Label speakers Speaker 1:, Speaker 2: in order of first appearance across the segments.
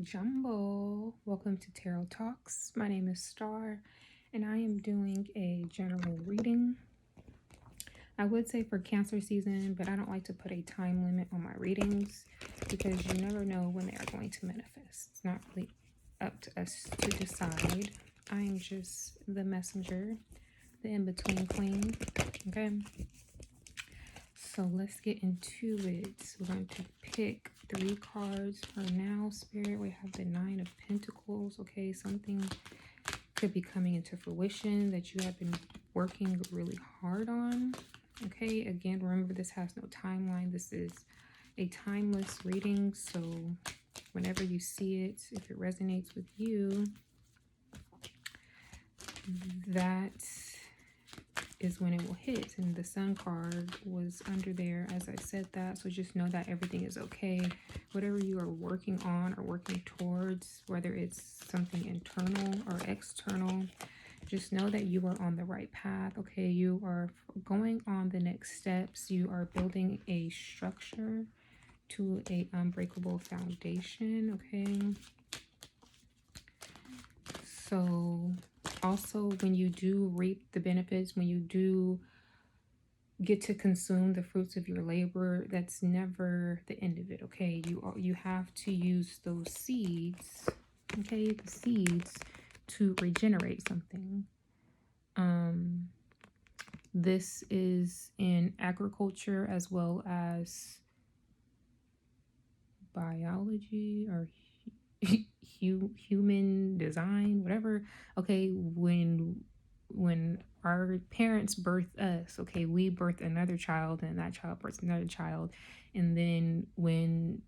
Speaker 1: Jumbo. Welcome to Tarot Talks. My name is Star, and I am doing a general reading. I would say for Cancer season, but I don't like to put a time limit on my readings because you never know when they are going to manifest. It's not really up to us to decide. I am just the messenger, the in-between queen. Okay. So let's get into it. We're going to pick 3 cards for now, Spirit. We have the 9 of Pentacles. Okay, something could be coming into fruition that you have been working really hard on. Okay, again, remember this has no timeline. This is a timeless reading. So whenever you see it, if it resonates with you, that is when it will hit. And the Sun card was under there as I said that, so just know that everything is okay. Whatever you are working on or working towards, whether it's something internal or external, just know that you are on the right path. Okay, you are going on the next steps. You are building a structure to a unbreakable foundation. Okay, so also when you do reap the benefits, when you do get to consume the fruits of your labor, that's never the end of it. Okay, you have to use those seeds, okay, the seeds, to regenerate something. This is in agriculture as well as biology or human design, whatever. Okay, when our parents birth us, okay, we birth another child, and that child births another child, and then when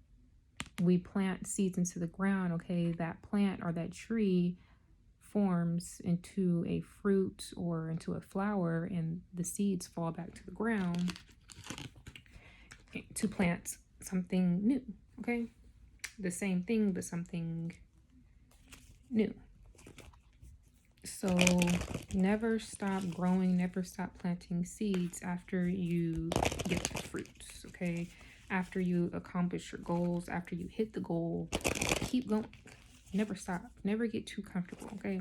Speaker 1: we plant seeds into the ground, okay, that plant or that tree forms into a fruit or into a flower, and the seeds fall back to the ground to plant something new. Okay, the same thing but something new. So never stop growing, never stop planting seeds after you get the fruits. Okay, after you accomplish your goals, after you hit the goal, keep going. Never stop, never get too comfortable. Okay,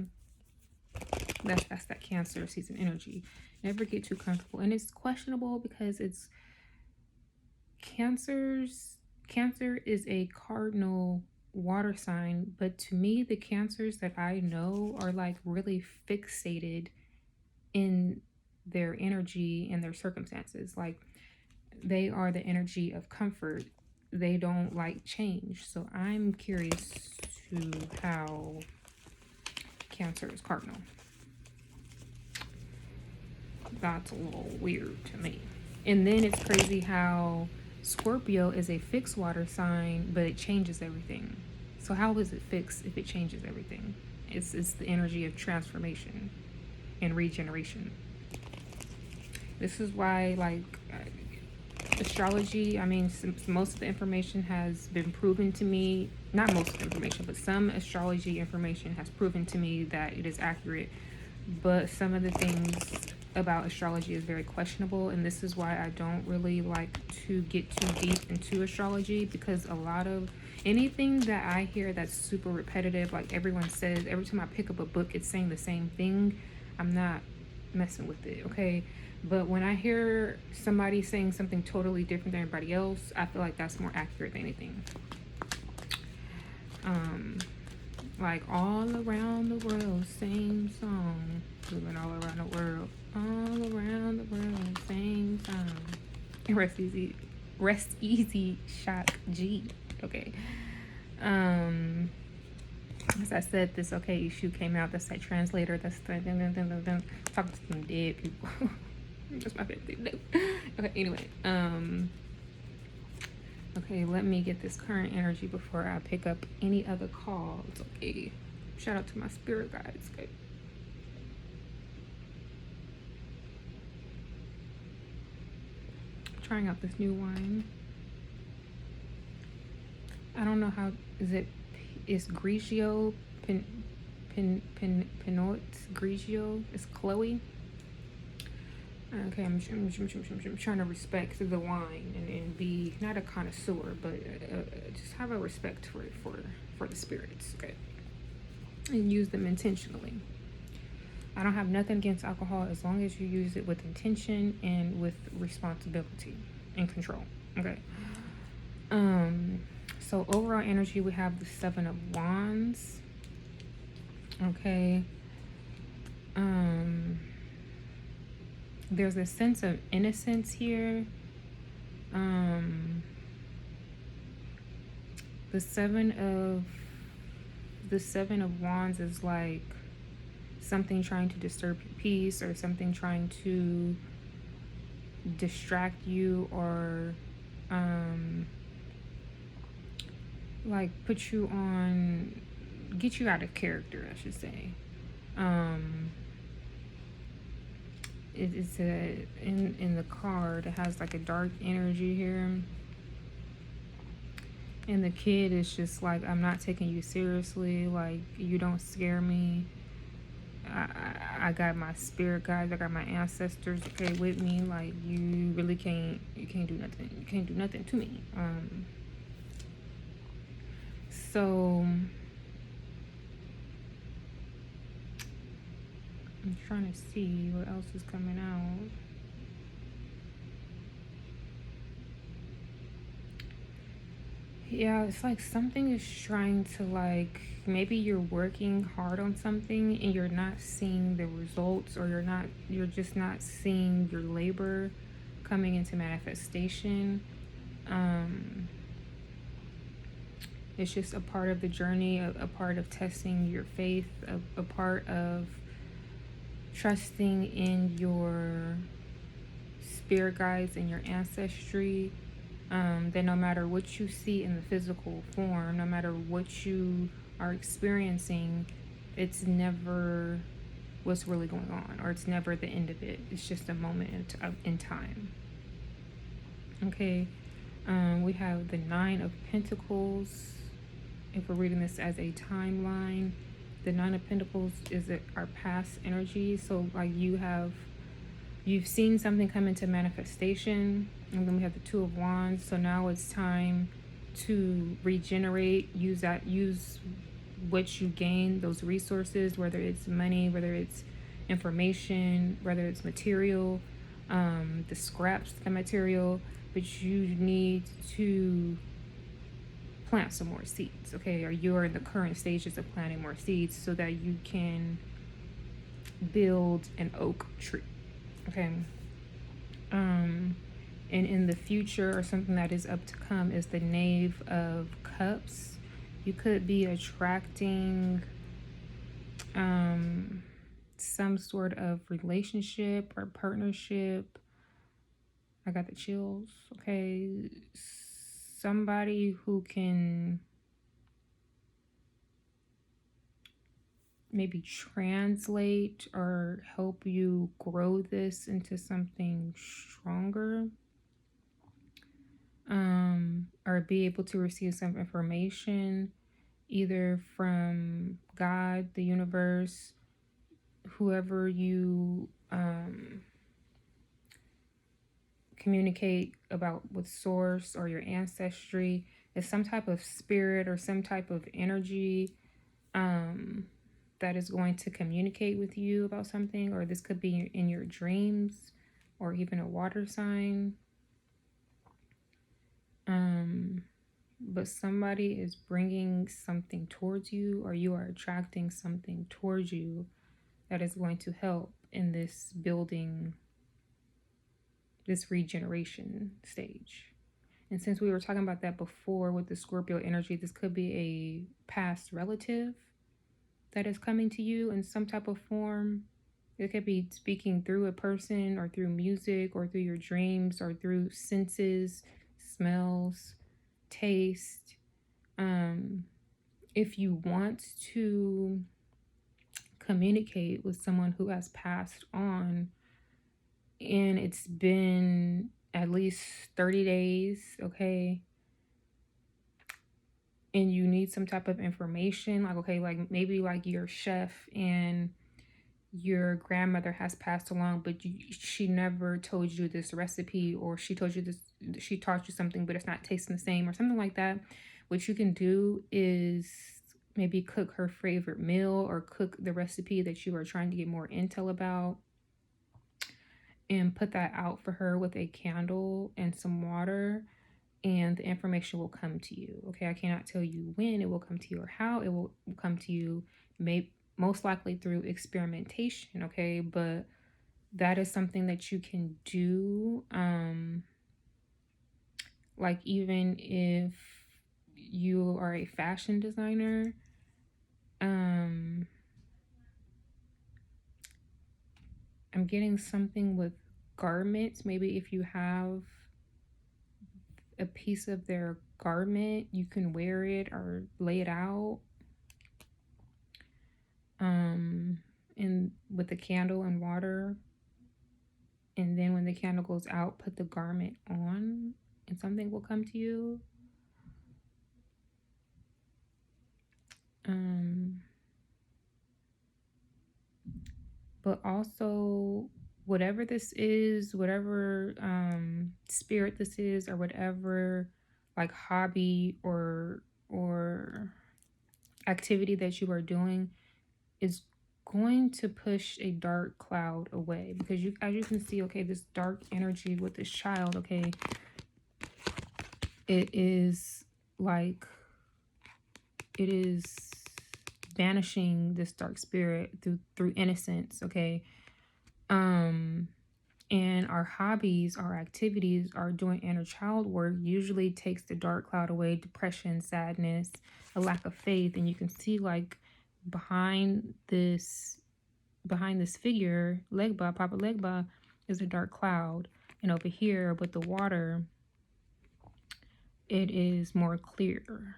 Speaker 1: that's that Cancer season energy. Never get too comfortable. And it's questionable because it's Cancer is a cardinal water sign, but to me the Cancers that I know are like really fixated in their energy and their circumstances. Like they are the energy of comfort. They don't like change. So I'm curious to how Cancer is cardinal. That's a little weird to me. And then it's crazy how Scorpio is a fixed water sign, but it changes everything. So how is it fixed if it changes everything? It's the energy of transformation and regeneration. This is why, like, astrology, I mean, most of the information has been proven to me, not most of the information, but some astrology information has proven to me that it is accurate. But some of the things about astrology is very questionable, and this is why I don't really like to get too deep into astrology, because a lot of anything that I hear that's super repetitive, like everyone says, every time I pick up a book it's saying the same thing, I'm not messing with it. Okay, but when I hear somebody saying something totally different than everybody else, I feel like that's more accurate than anything. Like all around the world, same song. Moving all around the world, all around the world, same song. Rest easy, shock G. Okay. As I said, this okay issue came out. That's that translator. That's the talking to some dead people. That's my favorite thing to do. Okay. Anyway. Okay, let me get this current energy before I pick up any other calls. Okay. Shout out to my spirit guides. Okay. Trying out this new wine. I don't know how it's Grigio Pinot Grigio. It's Chloe. Okay, I'm trying to respect the wine and be not a connoisseur, but just have a respect for the spirits, okay, and use them intentionally. I don't have nothing against alcohol as long as you use it with intention and with responsibility and control. Okay. Um. So overall energy, we have the Seven of Wands. Okay. Um. There's a sense of innocence here. Um. The Seven of Wands is like something trying to disturb your peace or something trying to distract you or um like put you on, get you out of character, I should say. um it's a in the card it has like a dark energy here, and the kid is just like, I'm not taking you seriously, like you don't scare me. I got my spirit guides, I got my ancestors, okay, with me. Like you really can't do nothing. You can't do nothing to me. So I'm trying to see what else is coming out. Yeah, it's like something is trying to, like, maybe you're working hard on something and you're not seeing the results, or you're just not seeing your labor coming into manifestation. Um it's just a part of the journey, a part of testing your faith, a part of trusting in your spirit guides and your ancestry. That no matter what you see in the physical form, no matter what you are experiencing, it's never what's really going on, or it's never the end of it. It's just a moment in time. Okay, we have the Nine of Pentacles. If we're reading this as a timeline, the Nine of Pentacles is our past energy. So like you've seen something come into manifestation, and then we have the Two of Wands. So now it's time to regenerate, use what you gain, those resources, whether it's money, whether it's information, whether it's material, the scraps, the material, but you need to plant some more seeds, okay? Or you're in the current stages of planting more seeds so that you can build an oak tree, okay? And in the future, or something that is up to come, is the Knave of Cups. You could be attracting some sort of relationship or partnership. I got the chills, okay? Somebody who can maybe translate or help you grow this into something stronger, or be able to receive some information either from God, the universe, whoever you communicate about with source or your ancestry. Is some type of spirit or some type of energy that is going to communicate with you about something, or this could be in your dreams, or even a water sign. But somebody is bringing something towards you, or you are attracting something towards you that is going to help in this building, this regeneration stage. And since we were talking about that before with the Scorpio energy, this could be a past relative that is coming to you in some type of form. It could be speaking through a person, or through music, or through your dreams, or through senses, smells, taste. If you want to communicate with someone who has passed on and it's been at least 30 days, okay, and you need some type of information, like, okay, like maybe like your chef and your grandmother has passed along, but she never told you this recipe, or she told you this, she taught you something, but it's not tasting the same, or something like that. What you can do is maybe cook her favorite meal, or cook the recipe that you are trying to get more intel about, and put that out for her with a candle and some water, and the information will come to you. Okay, I cannot tell you when it will come to you or how it will come to you. Most likely through experimentation. Okay, but that is something that you can do. Like, even if you are a fashion designer, I'm getting something with garments. Maybe if you have a piece of their garment, you can wear it or lay it out, and with a candle and water, and then when the candle goes out, put the garment on, and something will come to you. But also, whatever this is, whatever spirit this is, or whatever like hobby or activity that you are doing, is going to push a dark cloud away, because you, as you can see, okay, this dark energy with this child, okay, it is like, it is banishing this dark spirit through innocence. Okay, and our hobbies, our activities, our doing inner child work usually takes the dark cloud away, depression, sadness, a lack of faith. And you can see, like, behind this figure, Legba, Papa Legba, is a dark cloud. And over here with the water, it is more clear.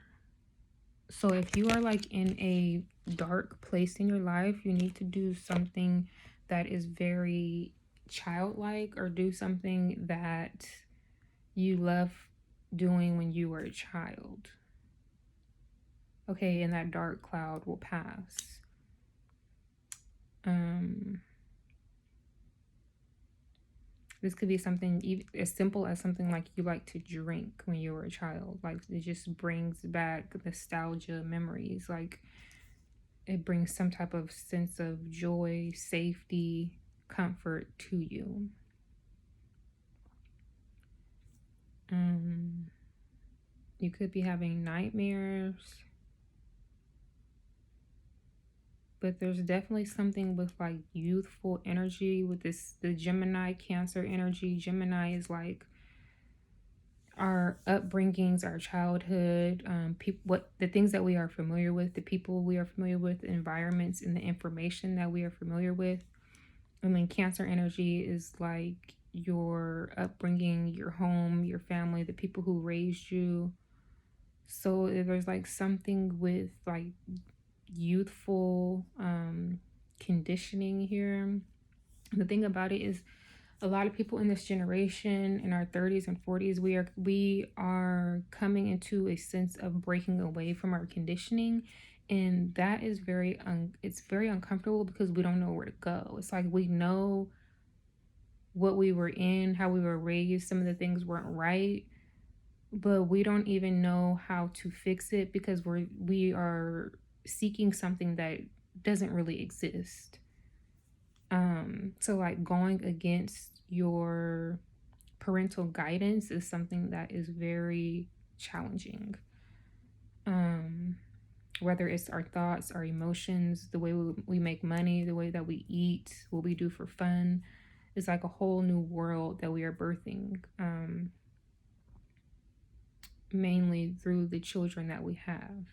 Speaker 1: So if you are like in a dark place in your life, you need to do something that is very childlike, or do something that you love doing when you were a child. Okay, and that dark cloud will pass. This could be something as simple as something like you like to drink when you were a child. Like, it just brings back nostalgia, memories. Like, it brings some type of sense of joy, safety, comfort to you. You could be having nightmares, but there's definitely something with like youthful energy with this, the Gemini Cancer energy. Gemini is like our upbringings, our childhood, what the things that we are familiar with, the people we are familiar with, the environments, and the information that we are familiar with. And then Cancer energy is like your upbringing, your home, your family, the people who raised you. So there's like something with like youthful conditioning here. The thing about it is, a lot of people in this generation, in our 30s and 40s, we are coming into a sense of breaking away from our conditioning, and that is it's very uncomfortable, because we don't know where to go. It's like we know what we were in, how we were raised, some of the things weren't right, but we don't even know how to fix it, because we are seeking something that doesn't really exist. So like, going against your parental guidance is something that is very challenging. Whether it's our thoughts, our emotions, the way we make money, the way that we eat, what we do for fun, is like a whole new world that we are birthing, mainly through the children that we have.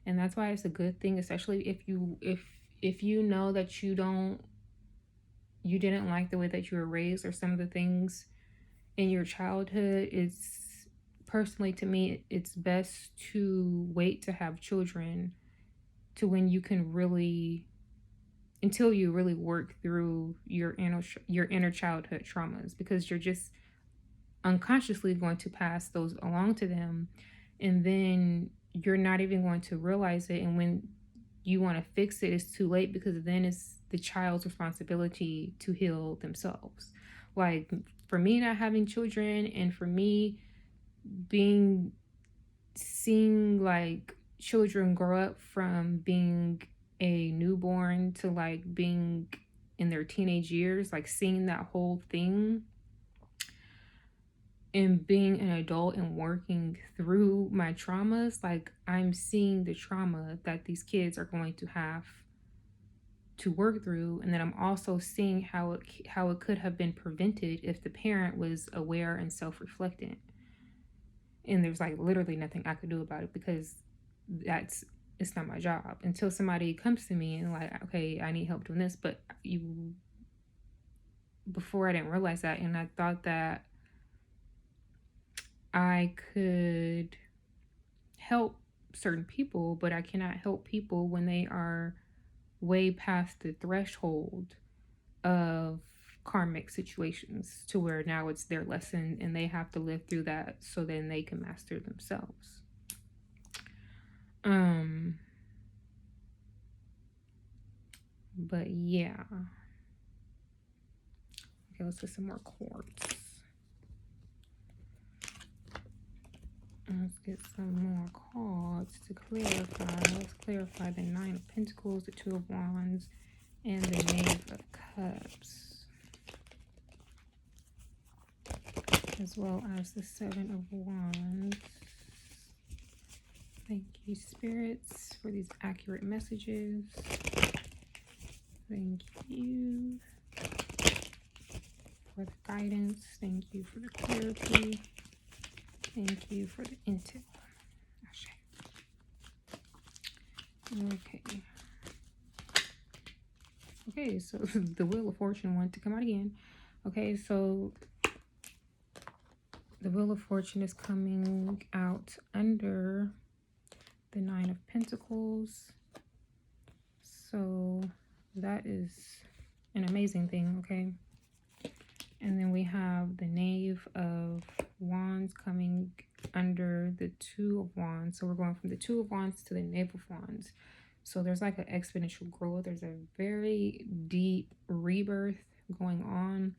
Speaker 1: And that's why it's a good thing, especially if you know that you didn't like the way that you were raised, or some of the things in your childhood. It's personally, to me, it's best to wait to have children, to when you can really, until you really work through your inner childhood traumas, because you're just unconsciously going to pass those along to them, and then you're not even going to realize it. And when you want to fix it, it's too late, because then it's the child's responsibility to heal themselves. Like, for me not having children, and for me being seeing like children grow up from being a newborn to like being in their teenage years, like seeing that whole thing, and being an adult and working through my traumas, like I'm seeing the trauma that these kids are going to have to work through, and then I'm also seeing how it could have been prevented if the parent was aware and self-reflectant. And there's like literally nothing I could do about it, because that's it's not my job until somebody comes to me and like, okay, I need help doing this. But you before, I didn't realize that, and I thought that I could help certain people, but I cannot help people when they are way past the threshold of karmic situations, to where now it's their lesson and they have to live through that so then they can master themselves. But yeah. Okay, let's get some more quartz. Let's get some more cards to clarify. Let's clarify the Nine of Pentacles, the Two of Wands, and the Knave of Cups, as well as the Seven of Wands. Thank you, spirits, for these accurate messages. Thank you for the guidance. Thank you for the clarity. Thank you for the intel. Okay. Okay, so the Wheel of Fortune wanted to come out again. Okay, so the Wheel of Fortune is coming out under the Nine of Pentacles. So that is an amazing thing, okay? And then we have the Knave of Wands coming under the Two of Wands. So we're going from the Two of Wands to the Knave of Wands. So there's like an exponential growth. There's a very deep rebirth going on,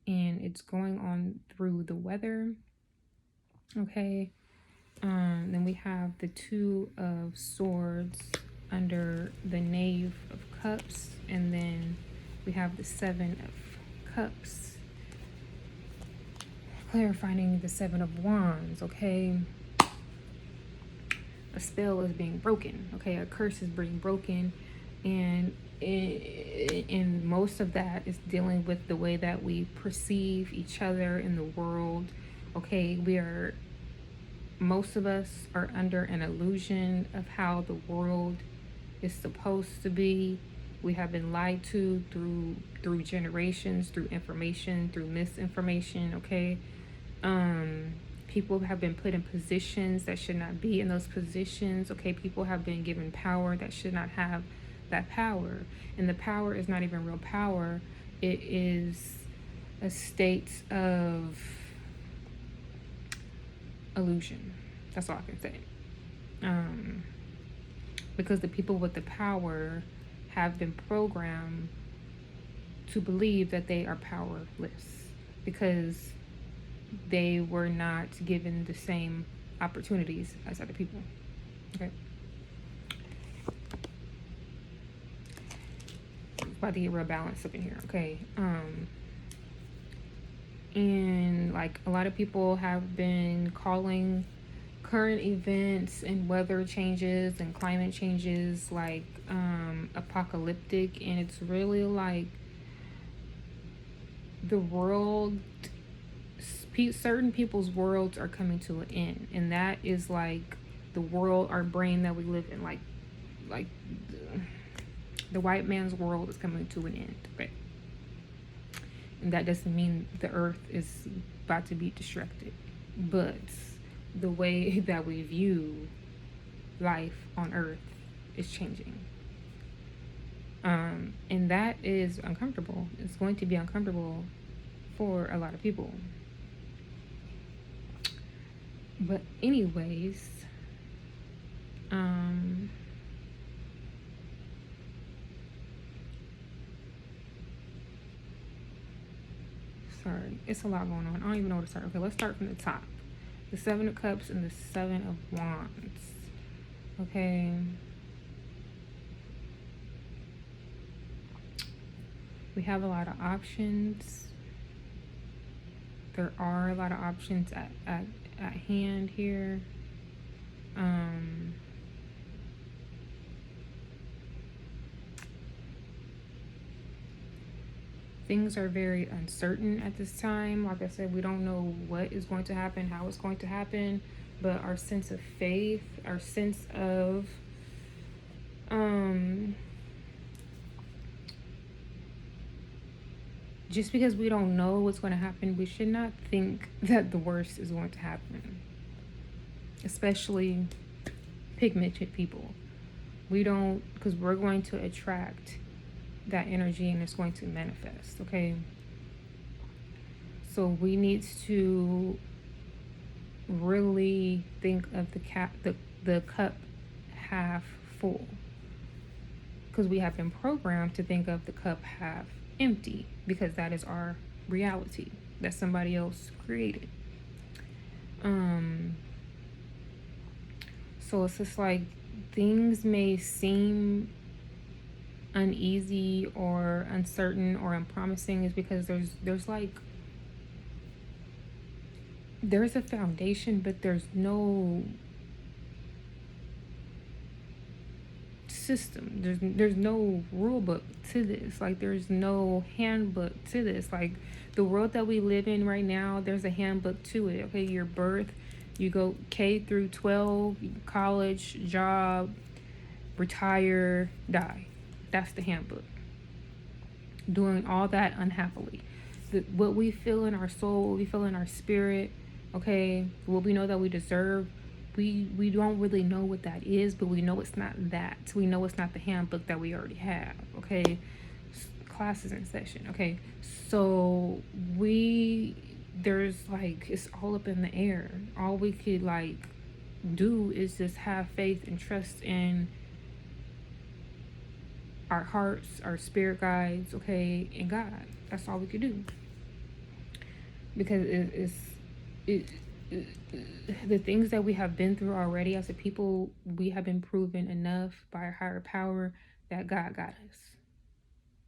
Speaker 1: and it's going on through the weather. Okay. Then we have the Two of Swords under the Knave of Cups, and then we have the Seven of Cups clarifying the Seven of Wands. Okay, a spell is being broken. Okay, a curse is being broken, and most of that is dealing with the way that we perceive each other in the world. Okay, most of us are under an illusion of how the world is supposed to be. We have been lied to through generations, through information, through misinformation. Okay, people have been put in positions that should not be in those positions. Okay, people have been given power that should not have that power, and the power is not even real power. It is a state of illusion. That's all I can say. Because the people with the power have been programmed to believe that they are powerless, because they were not given the same opportunities as other people. Okay. About to get real balanced up in here. Okay. And like a lot of people have been calling current events and weather changes and climate changes like apocalyptic, and it's really like the world, certain people's worlds are coming to an end, and that is like the world, our brain that we live in, like the white man's world is coming to an end. Okay, and that doesn't mean the earth is about to be destructed, but the way that we view life on earth is changing, and that is uncomfortable. It's going to be uncomfortable for a lot of people. But anyways, Sorry, it's a lot going on. I don't even know where to start. Okay, let's start from the top. The Seven of Cups and the Seven of Wands. Okay. We have a lot of options. There are a lot of options at hand here. Things are very uncertain at this time. Like I said, we don't know what is going to happen, how it's going to happen, but our sense of faith, our sense of just because we don't know what's going to happen, we should not think that the worst is going to happen. Especially pigmented people. We don't, because we're going to attract that energy and it's going to manifest, okay? So we need to really think of the cup half full, because we have been programmed to think of the cup half empty, because that is our reality that somebody else created. So it's just like things may seem uneasy or uncertain or unpromising, is because there's a foundation, but there's no system. There's no rule book to this. Like there's no handbook to this. Like the world that we live in right now, there's a handbook to it. Okay, your birth, you go K through 12, college, job, retire, die. That's the handbook. Doing all that unhappily. What we feel in our soul, what we feel in our spirit, okay, what we know that we deserve, we don't really know what that is, but we know it's not that. We know it's not the handbook that we already have, okay? Class is in session, okay? So there's like, it's all up in the air. All we could like do is just have faith and trust in our hearts, our spirit guides, okay, and God. That's all we could do. Because the things that we have been through already as a people, we have been proven enough by a higher power that God got us.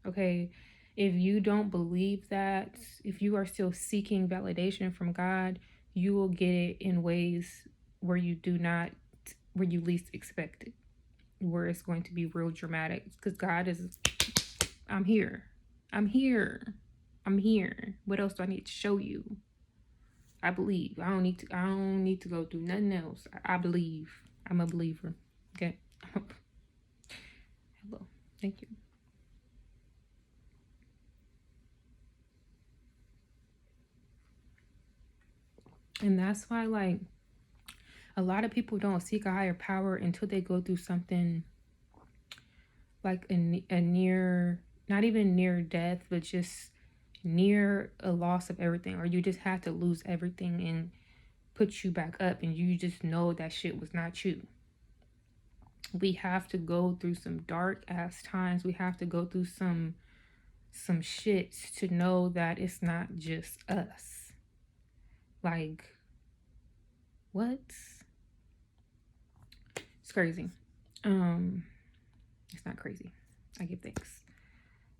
Speaker 1: Okay, if you don't believe that, if you are still seeking validation from God, you will get it in ways where you least expect it, where it's going to be real dramatic. Because God is, I'm here. What else do I need to show you? I believe. I don't need to go through nothing else. I believe. I'm a believer. Okay. Hello. Thank you. And that's why, like, a lot of people don't seek a higher power until they go through something like a near, not even near death, but just near a loss of everything, or you just have to lose everything and put you back up, and you just know that shit was not you. We have to go through some dark ass times. We have to go through some shit to know that it's not just us. Like, what? It's crazy. It's not crazy. I give thanks.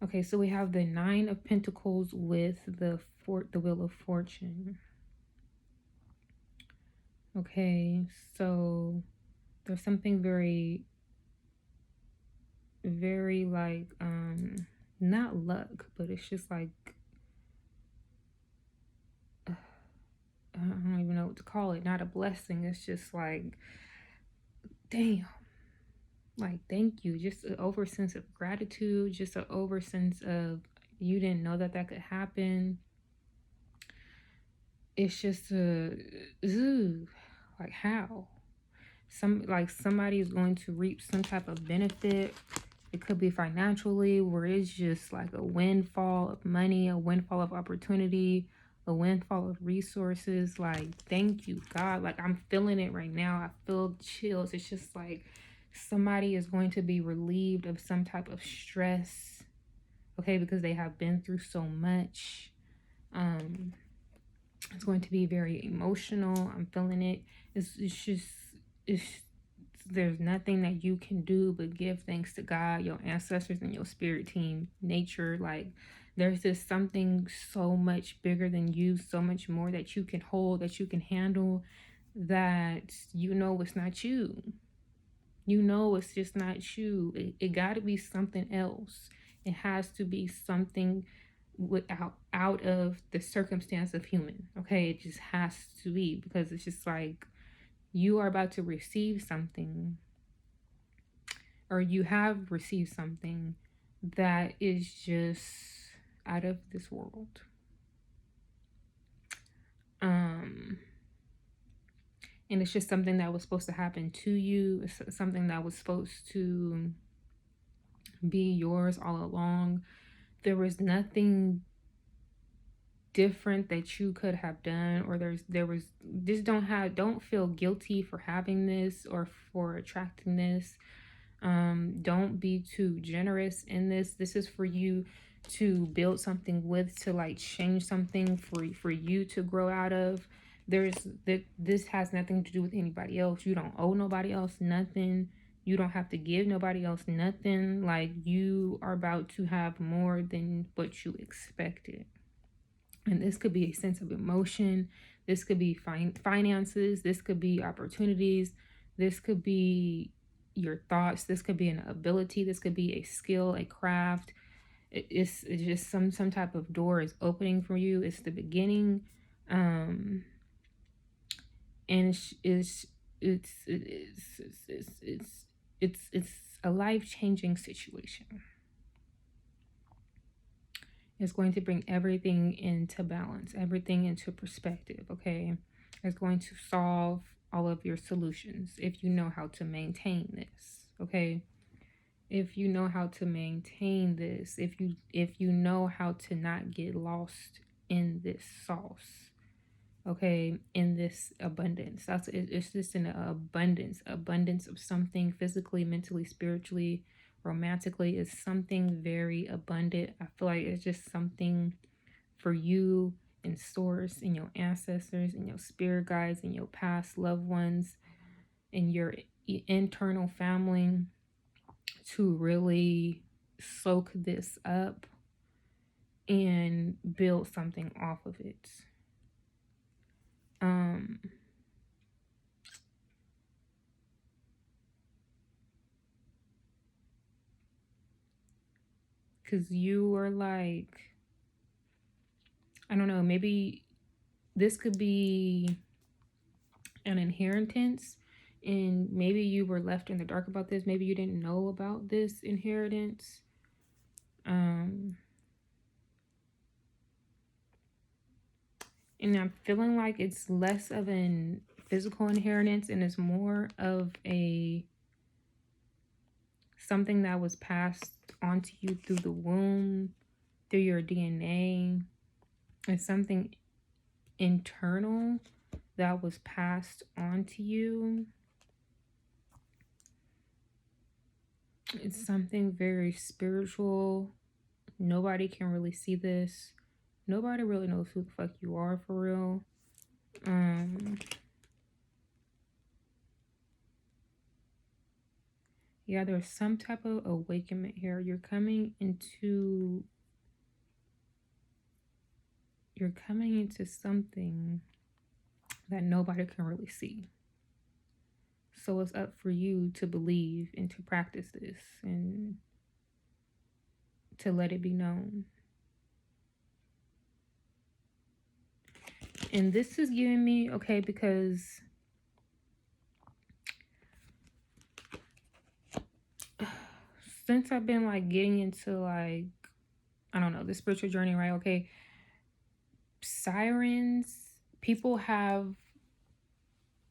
Speaker 1: Okay, so we have the Nine of Pentacles with the Wheel of Fortune. Okay, so there's something very, very like, not luck, but it's just like, I don't even know what to call it. Not a blessing. It's just like, damn. Like, thank you. Just an over sense of gratitude. Just an over sense of, you didn't know that could happen. It's just like, how? Somebody is going to reap some type of benefit. It could be financially, where it's just like a windfall of money, a windfall of opportunity, a windfall of resources. Like, thank you, God. Like, I'm feeling it right now. I feel chills. It's just like somebody is going to be relieved of some type of stress, okay, because they have been through so much. Um, it's going to be very emotional. I'm feeling it. It's just, it's, there's nothing that you can do but give thanks to God, your ancestors, and your spirit team, nature. Like, there's just something so much bigger than you, so much more that you can hold, that you can handle, that you know it's not you. You know it's just not you. It got to be something else. It has to be something without out of the circumstance of human. Okay, it just has to be, because it's just like you are about to receive something, or you have received something that is just out of this world. Um and it's just something that was supposed to happen to you. It's something that was supposed to be yours all along. There was nothing different that you could have done, or there was just don't feel guilty for having this or for attracting this. Don't be too generous in this. This is for you to build something with, to like change something for you to grow out of. This has nothing to do with anybody else. You don't owe nobody else nothing. You don't have to give nobody else nothing. Like, you are about to have more than what you expected. And this could be a sense of emotion. This could be finances. This could be opportunities. This could be your thoughts. This could be an ability. This could be a skill, a craft. It's just some type of door is opening for you. It's the beginning. And it's a life-changing situation. It's going to bring everything into balance, everything into perspective, okay? It's going to solve all of your solutions if you know how to maintain this, okay? If you know how to maintain this, if you know how to not get lost in this sauce, okay, in this abundance. It's just an abundance of something physically, mentally, spiritually, romantically. Is something very abundant. I feel like it's just something for you and source and your ancestors and your spirit guides and your past loved ones and your internal family to really soak this up and build something off of it. Because you are like, I don't know, maybe this could be an inheritance, and maybe you were left in the dark about this. Maybe you didn't know about this inheritance. And I'm feeling like it's less of an physical inheritance and it's more of a something that was passed on to you through the womb, through your DNA. It's something internal that was passed on to you. It's something very spiritual. Nobody can really see this. Nobody really knows who the fuck you are for real. Yeah, there's some type of awakenment here. You're coming into something that nobody can really see. So it's up for you to believe and to practice this and to let it be known. And this is giving me, okay, because since I've been like getting into like, I don't know, the spiritual journey, right? Okay. Sirens, people have,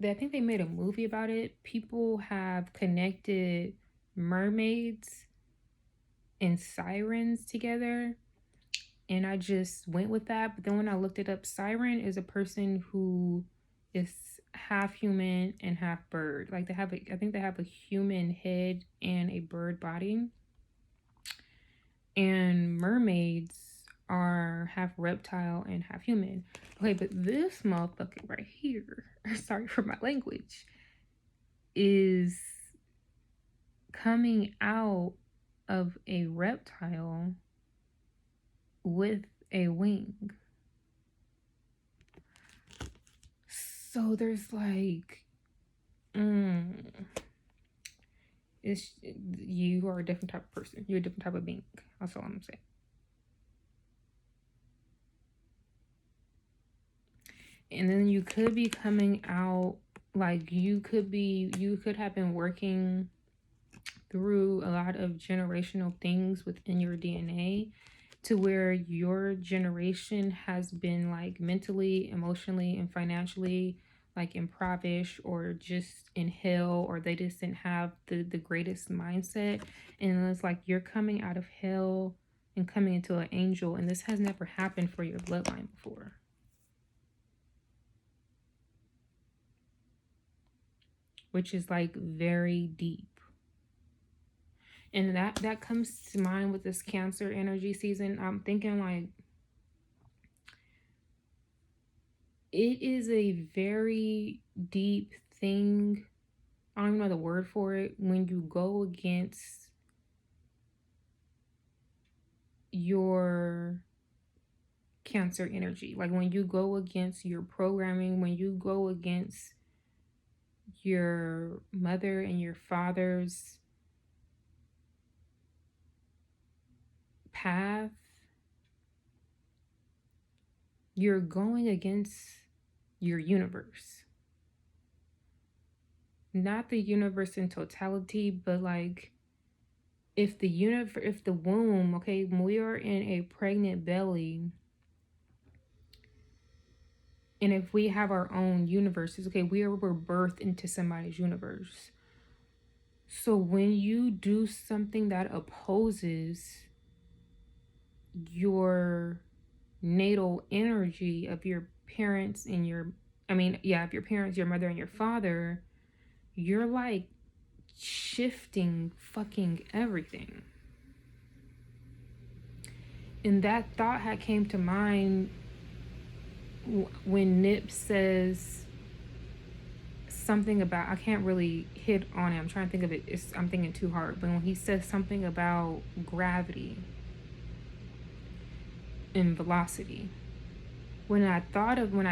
Speaker 1: I think they made a movie about it. People have connected mermaids and sirens together. And I just went with that. But then when I looked it up, siren is a person who is half human and half bird. Like I think they have a human head and a bird body. And mermaids are half reptile and half human. Okay, but this motherfucker right here, sorry for my language, is coming out of a reptile with a wing. So there's like, it's, you are a different type of person. You're a different type of being. That's all I'm saying. And then you could be coming out like you could have been working through a lot of generational things within your DNA to where your generation has been like mentally, emotionally, and financially like impoverished or just in hell, or they just didn't have the greatest mindset. And it's like you're coming out of hell and coming into an angel, and this has never happened for your bloodline before. Which is like very deep. And that comes to mind with this Cancer energy season. I'm thinking like it is a very deep thing. I don't even know the word for it. When you go against your Cancer energy, like when you go against your programming, when you go against your mother and your father's path, you're going against your universe. Not the universe in totality, but like if the womb, okay, when we are in a pregnant belly, and if we have our own universes, okay, we're birthed into somebody's universe. So when you do something that opposes your natal energy of your parents and of your parents, your mother and your father, you're like shifting fucking everything. And that thought had came to mind when Nip says something about, I can't really hit on it. I'm trying to think of it. I'm thinking too hard. But when he says something about gravity and velocity, when I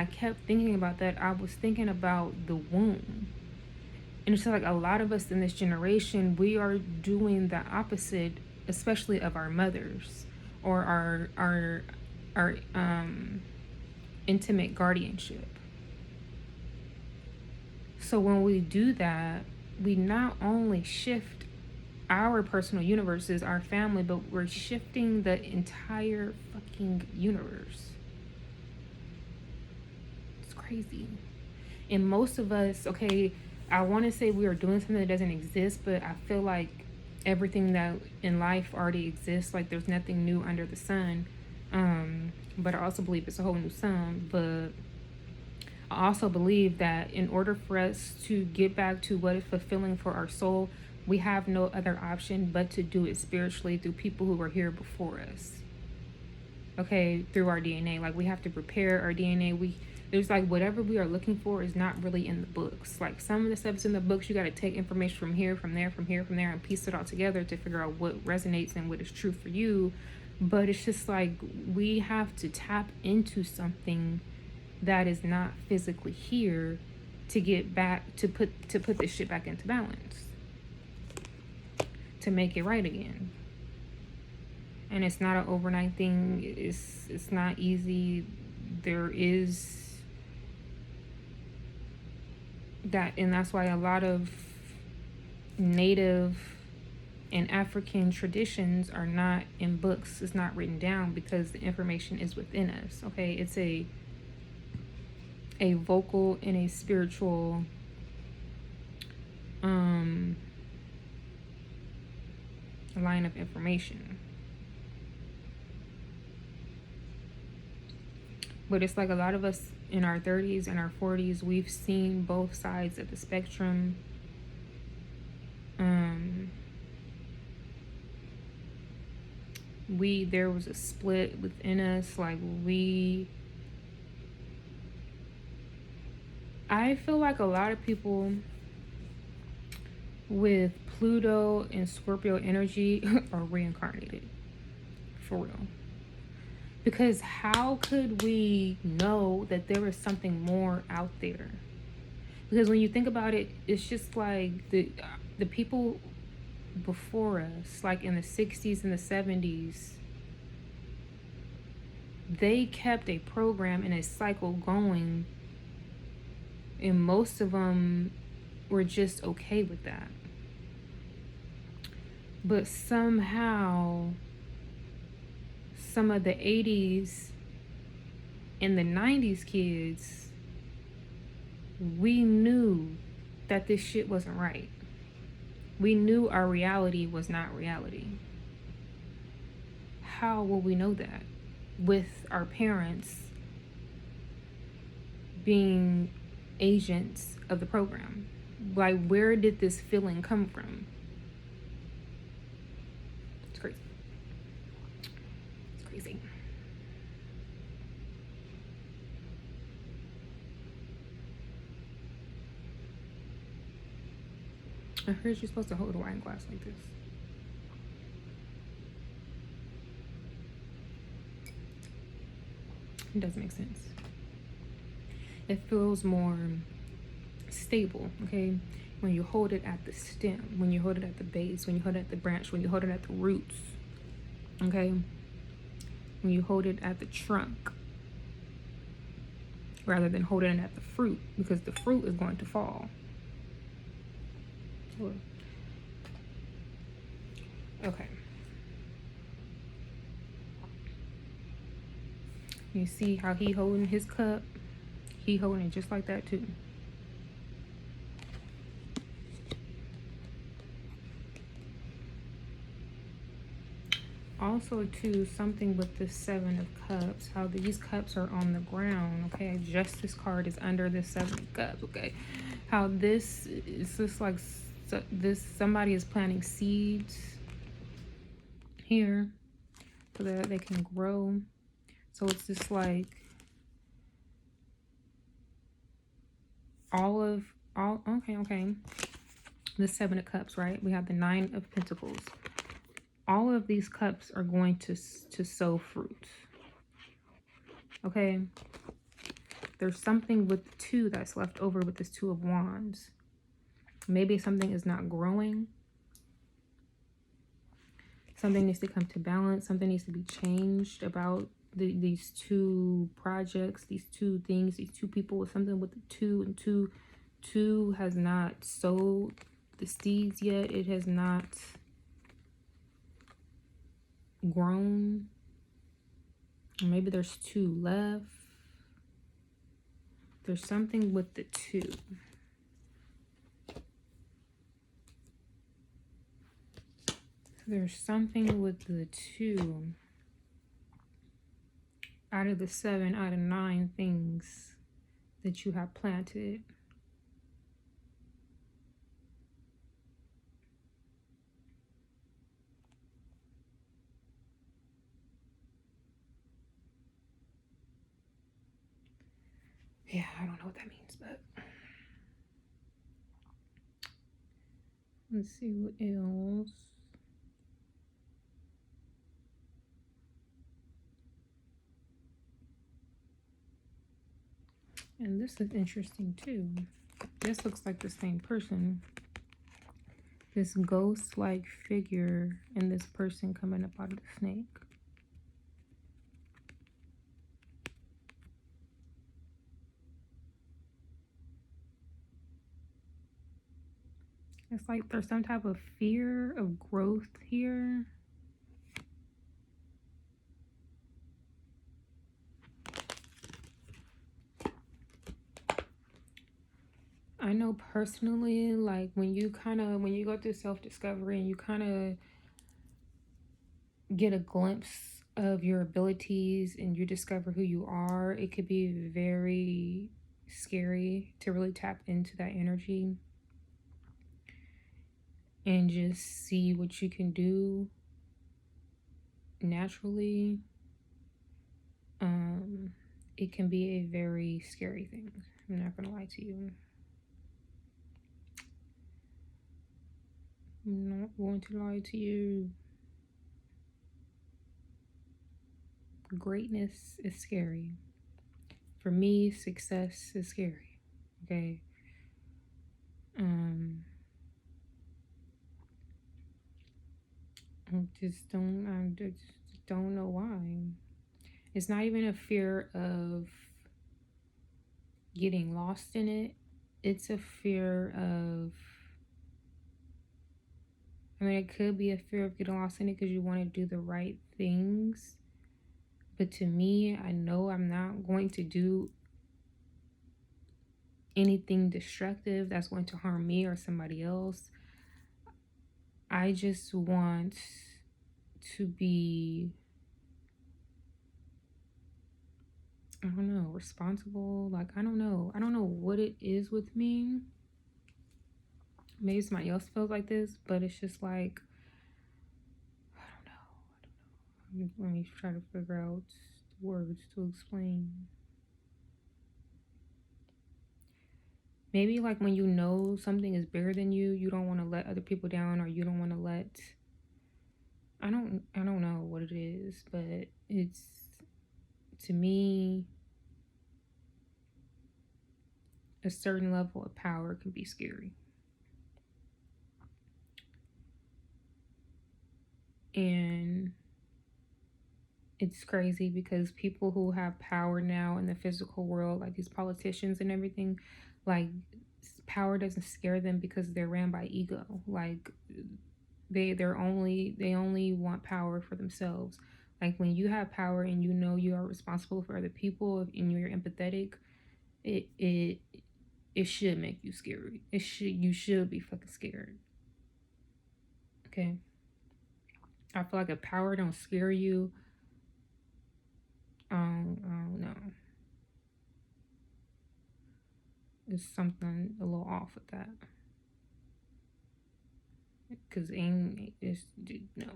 Speaker 1: kept thinking about that, I was thinking about the womb. And it's like a lot of us in this generation, we are doing the opposite, especially of our mothers or our intimate guardianship. So when we do that, we not only shift our personal universes, our family, but we're shifting the entire fucking universe. It's crazy. And most of us, okay, I want to say we are doing something that doesn't exist, but I feel like everything that in life already exists. Like there's nothing new under the sun. But I also believe it's a whole new sun. But I also believe that in order for us to get back to what is fulfilling for our soul, we have no other option but to do it spiritually through people who were here before us. Okay, through our DNA. Like we have to prepare our DNA. There's like whatever we are looking for is not really in the books. Like some of the stuff's in the books. You got to take information from here, from there, from here, from there, and piece it all together to figure out what resonates and what is true for you. But it's just like we have to tap into something that is not physically here to get back to put this shit back into balance, to make it right again. And it's not an overnight thing. It's not easy. There is that, and that's why a lot of native and African traditions are not in books. It's not written down because the information is within us. Okay, it's a vocal and a spiritual line of information. But it's like a lot of us in our 30s and our 40s, we've seen both sides of the spectrum. there was a split within us. Like I feel like a lot of people with Pluto and Scorpio energy are reincarnated. For real. Because how could we know that there is something more out there? Because when you think about it, it's just like the people before us, like in the 60s and the 70s, they kept a program and a cycle going, and most of them were just okay with that. But somehow, some of the 80s and the 90s kids, we knew that this shit wasn't right. We knew our reality was not reality. How will we know that? With our parents being agents of the program. Like, where did this feeling come from? It's crazy. It's crazy. I heard you're supposed to hold a wine glass like this. It doesn't make sense. It feels more stable, okay? When you hold it at the stem, when you hold it at the base, when you hold it at the branch, when you hold it at the roots, okay? When you hold it at the trunk, rather than holding it at the fruit, because the fruit is going to fall. Okay. You see how he holding his cup? He holding it just like that too. Also too, something with the 7 of Cups, how these cups are on the ground, okay? Justice card is under the 7 of Cups, okay? How this is just like somebody is planting seeds here so that they can grow. So it's just like okay. The 7 of Cups, right? We have the 9 of Pentacles. All of these cups are going to sow fruit. Okay? There's something with the 2 that's left over with this 2 of Wands. Maybe something is not growing. Something needs to come to balance. Something needs to be changed about these 2 projects, these 2 things, these 2 people. Something with the 2 and 2 has not sowed the seeds yet. It has not grown. Maybe there's 2 left. There's something with the 2. There's something with the 2 out of the 7 out of 9 things that you have planted. Yeah, I don't know what that means, but let's see what else. And this is interesting too. This looks like the same person. This ghost-like figure and this person coming up out of the snake. It's like there's some type of fear of growth here. I know personally, like when you go through self-discovery and you kind of get a glimpse of your abilities and you discover who you are, it could be very scary to really tap into that energy and just see what you can do naturally, it can be a very scary thing. I'm not gonna lie to you. I'm not going to lie to you. Greatness is scary. For me, success is scary. Okay. I just don't know why. It's not even a fear of getting lost in it. It's a fear of, I mean, it could be a fear of getting lost in it because you want to do the right things. But to me, I know I'm not going to do anything destructive that's going to harm me or somebody else. I just want to be, I don't know, responsible. Like, I don't know. I don't know what it is with me. Maybe somebody else feels like this, but it's just like, I don't know. Let me try to figure out the words to explain. Maybe like when you know something is bigger than you, you don't want to let other people down, or you don't want to let, I don't know what it is, but it's, to me, a certain level of power can be scary. And it's crazy because people who have power now in the physical world, like these politicians and everything, like, power doesn't scare them because they're ran by ego. Like, they only want power for themselves. Like, when you have power and you know you are responsible for other people and you're empathetic, it should make you scary. You should be fucking scared. Okay. I feel like if power don't scare you, I don't know. There's something a little off with that. Cause it's no.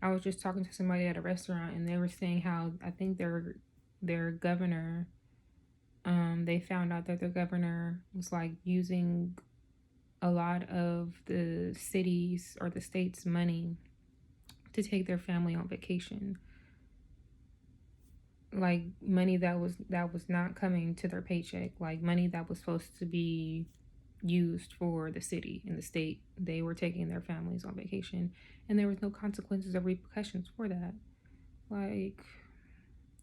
Speaker 1: I was just talking to somebody at a restaurant and they were saying how I think their governor, they found out that their governor was like using a lot of the cities or the state's money to take their family on vacation. Like money that was not coming to their paycheck, like money that was supposed to be used for the city and the state. They were taking their families on vacation and there was no consequences or repercussions for that. Like,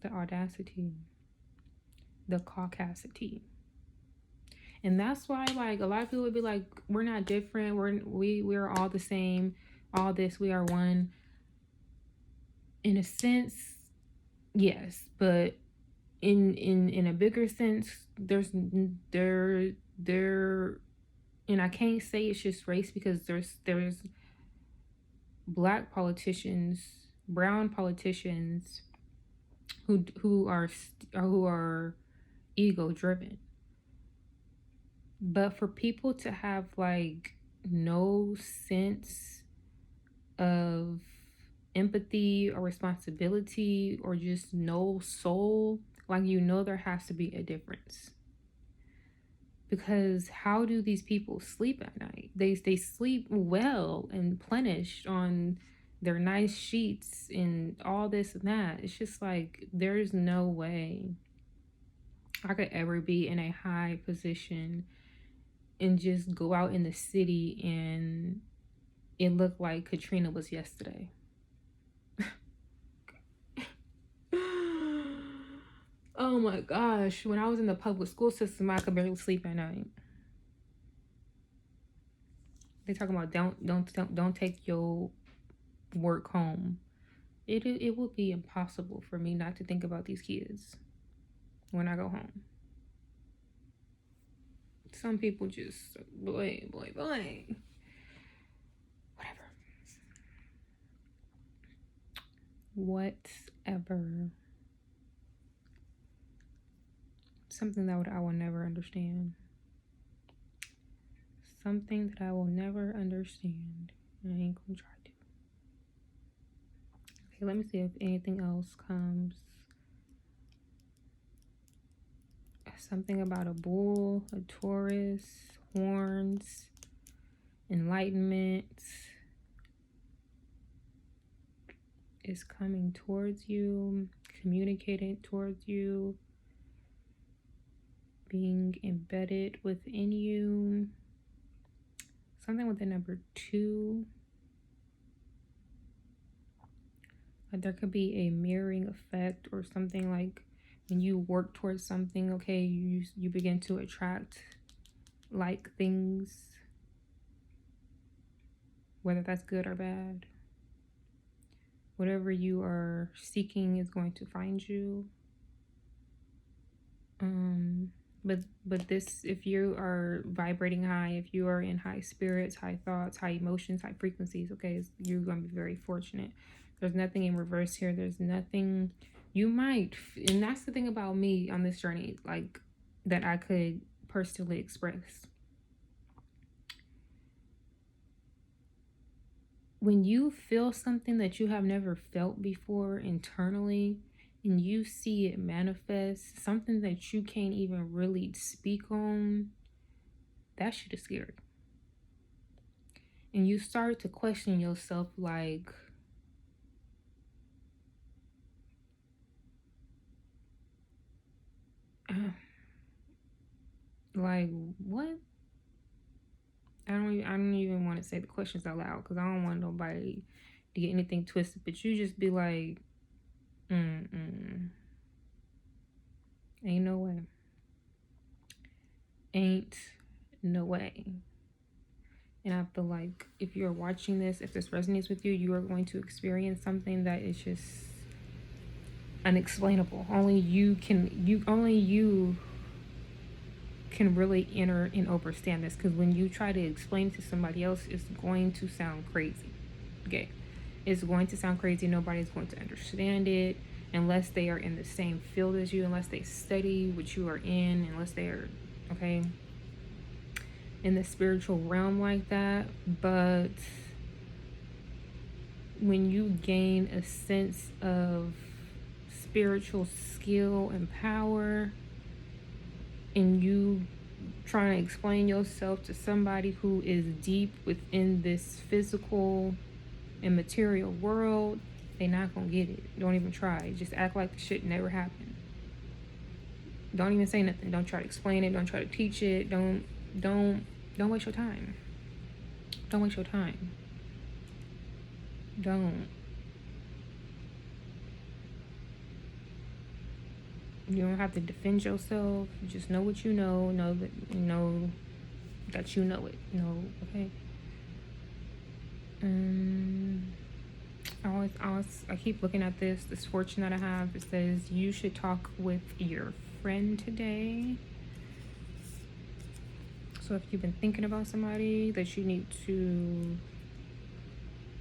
Speaker 1: the audacity, the caucasity. And that's why, like, a lot of people would be like, we're not different, we're all the same, all this, we are one. In a sense, yes, but in a bigger sense, there and I can't say it's just race because there's black politicians, brown politicians who are ego driven. But for people to have like no sense of empathy or responsibility or just no soul, like, there has to be a difference. Because how do these people sleep at night? They sleep well and plenished on their nice sheets and all this and that. It's just like, there's no way I could ever be in a high position and just go out in the city and it looked like Katrina was yesterday. Oh my gosh, when I was in the public school system, I could barely sleep at night. They talking about don't take your work home. It will be impossible for me not to think about these kids when I go home. Some people just boy. Whatever. Something that I will never understand. Something that I will never understand. I ain't gonna try to. Okay, let me see if anything else comes. Something about a bull, a Taurus, horns, enlightenment is coming towards you, communicating towards you, being embedded within you. Something with the number 2. Like there could be a mirroring effect or something, like when you work towards something, okay, you begin to attract like things, whether that's good or bad. Whatever you are seeking is going to find you. But this, if you are vibrating high, if you are in high spirits, high thoughts, high emotions, high frequencies, okay, you're going to be very fortunate. There's nothing in reverse here. There's nothing you might, and that's the thing about me on this journey, like that I could personally express. When you feel something that you have never felt before internally, and you see it manifest, something that you can't even really speak on, that shit is scary. And you start to question yourself, like, like what? I don't even want to say the questions out loud because I don't want nobody to get anything twisted. But you just be like, ain't no way. Ain't no way. And I feel like if you're watching this, if this resonates with you, you are going to experience something that is just unexplainable. Only you can really enter and understand this, because when you try to explain it to somebody else, it's going to sound crazy. Okay, it's going to sound crazy. Nobody's going to understand it unless they are in the same field as you, unless they study what you are in, unless they are in the spiritual realm like that. But when you gain a sense of spiritual skill and power, and you trying to explain yourself to somebody who is deep within this physical and material world, they not gonna get it. Don't even try. Just act like the shit never happened. Don't even say nothing. Don't try to explain it. Don't try to teach it. Don't waste your time. Don't waste your time. Don't. You don't have to defend yourself. You just know what you know. Know that you know it. Okay. I keep looking at this fortune that I have. It says you should talk with your friend today. So if you've been thinking about somebody that you need to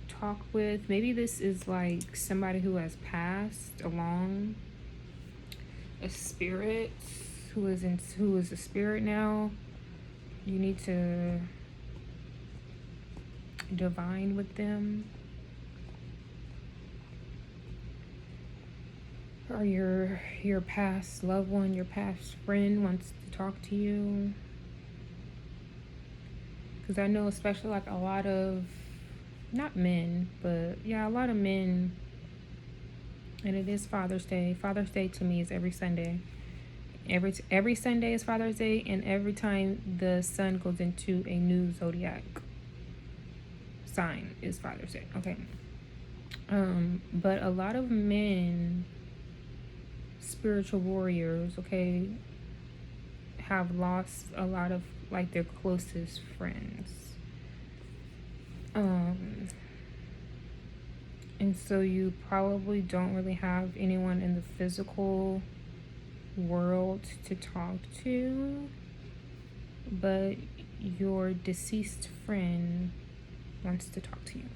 Speaker 1: talk with, maybe this is like somebody who has passed along, a spirit who is a spirit now. You need to divine with them. Or your past loved one, your past friend wants to talk to you. Because I know, especially like a lot of, not men, but yeah, a lot of men, and it is Father's Day. Father's Day to me is every Sunday. Every Sunday is Father's Day, and every time the sun goes into a new zodiac sign is Father's Day. Okay. But a lot of men, spiritual warriors, okay, have lost a lot of like their closest friends. And so you probably don't really have anyone in the physical world to talk to, but your deceased friend wants to talk to you.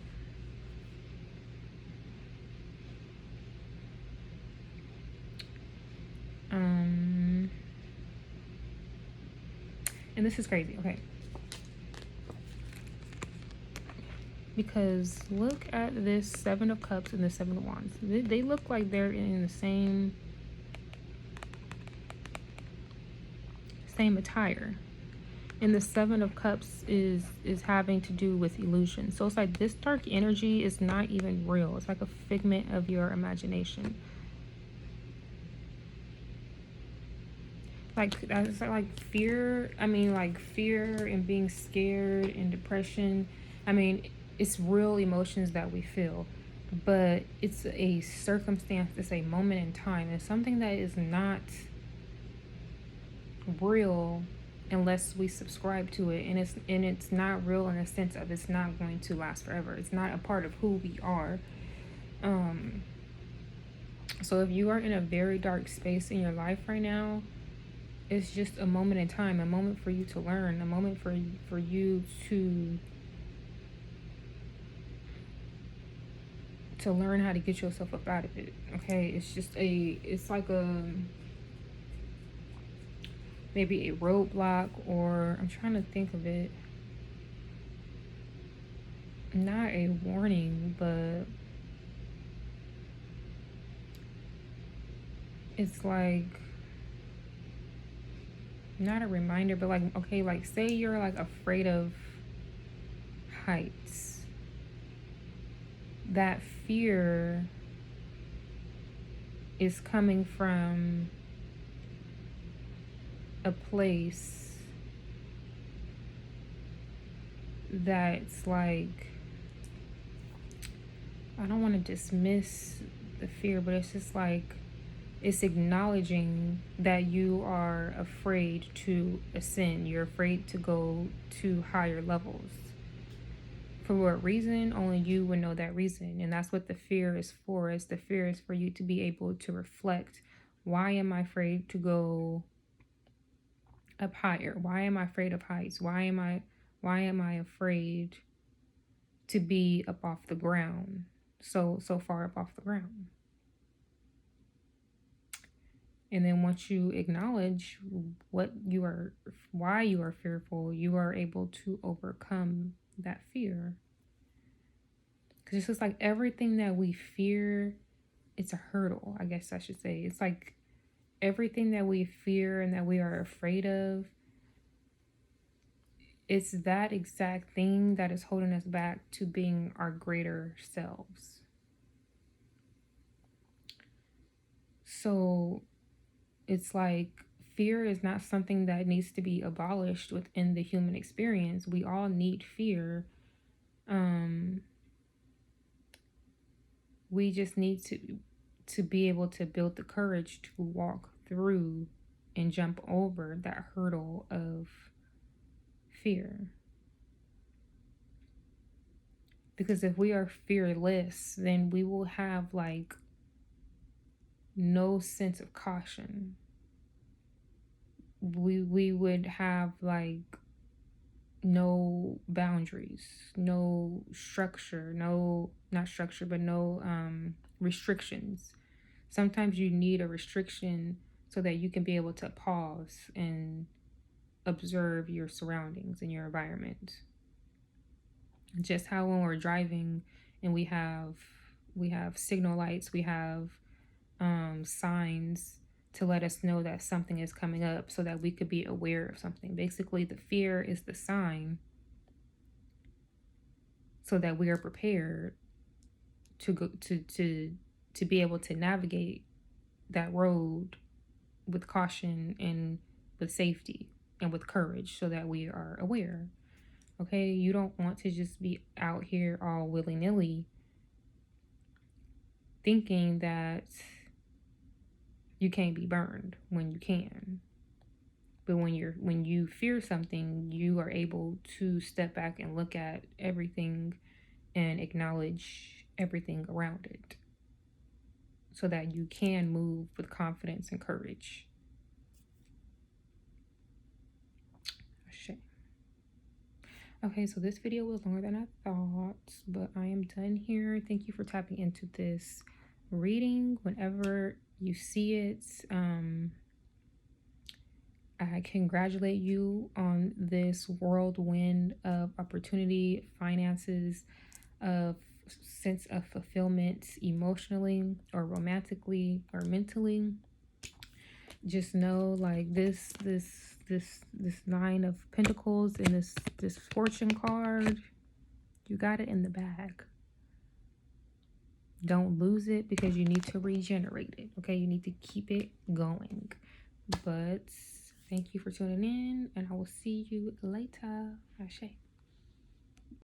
Speaker 1: And this is crazy, okay? Because look at this Seven of Cups and the Seven of Wands. They look like they're in the same attire. And the Seven of Cups is having to do with illusion. So it's like this dark energy is not even real. It's like a figment of your imagination. Like that's like fear. I mean, like fear and being scared and depression. I mean, it's real emotions that we feel, but it's a circumstance. It's a moment in time. It's something that is not real unless we subscribe to it, and it's not real in the sense of it's not going to last forever. It's not a part of who we are. Um, so if you are in a very dark space in your life right now, it's just a moment in time, a moment for you to learn, a moment for you to learn how to get yourself up out of it. Okay, it's like a maybe a roadblock, or I'm trying to think of it. Not a warning, but it's like not a reminder, but like, okay, like say you're like afraid of heights. That fear is coming from a place that's like, I don't want to dismiss the fear, but it's just like it's acknowledging that you are afraid to ascend. You're afraid to go to higher levels. For what reason? Only you would know that reason. And that's what the fear is for. Is the fear is for you to be able to reflect. Why am I afraid to go up higher? Why am I afraid of heights? Why am I afraid to be up off the ground? So far up off the ground. And then once you acknowledge why you are fearful, you are able to overcome that fear. Because it's just like everything that we fear, it's a hurdle, I guess I should say. It's like everything that we fear and that we are afraid of, it's that exact thing that is holding us back to being our greater selves. So it's like fear is not something that needs to be abolished within the human experience. We all need fear. We just need to be able to build the courage to walk through and jump over that hurdle of fear. Because if we are fearless, then we will have like no sense of caution. We would have like no boundaries, no structure, no not structure, but no restrictions. Sometimes you need a restriction so that you can be able to pause and observe your surroundings and your environment. Just how when we're driving and we have signal lights, we have signs to let us know that something is coming up so that we could be aware of something. Basically, the fear is the sign so that we are prepared to go to be able to navigate that road with caution and with safety and with courage so that we are aware. Okay, you don't want to just be out here all willy-nilly thinking that you can't be burned when you can. But when you fear something, you are able to step back and look at everything and acknowledge everything around it so that you can move with confidence and courage. Okay, so this video was longer than I thought, but I am done here. Thank you for tapping into this reading. Whenever you see it, I congratulate you on this whirlwind of opportunity, finances, of sense of fulfillment emotionally or romantically or mentally. Just know, like, this Nine of Pentacles and this Fortune card, you got it in the bag. Don't lose it, because you need to regenerate it. Okay, you need to keep it going. But thank you for tuning in, and I will see you later. Ashe.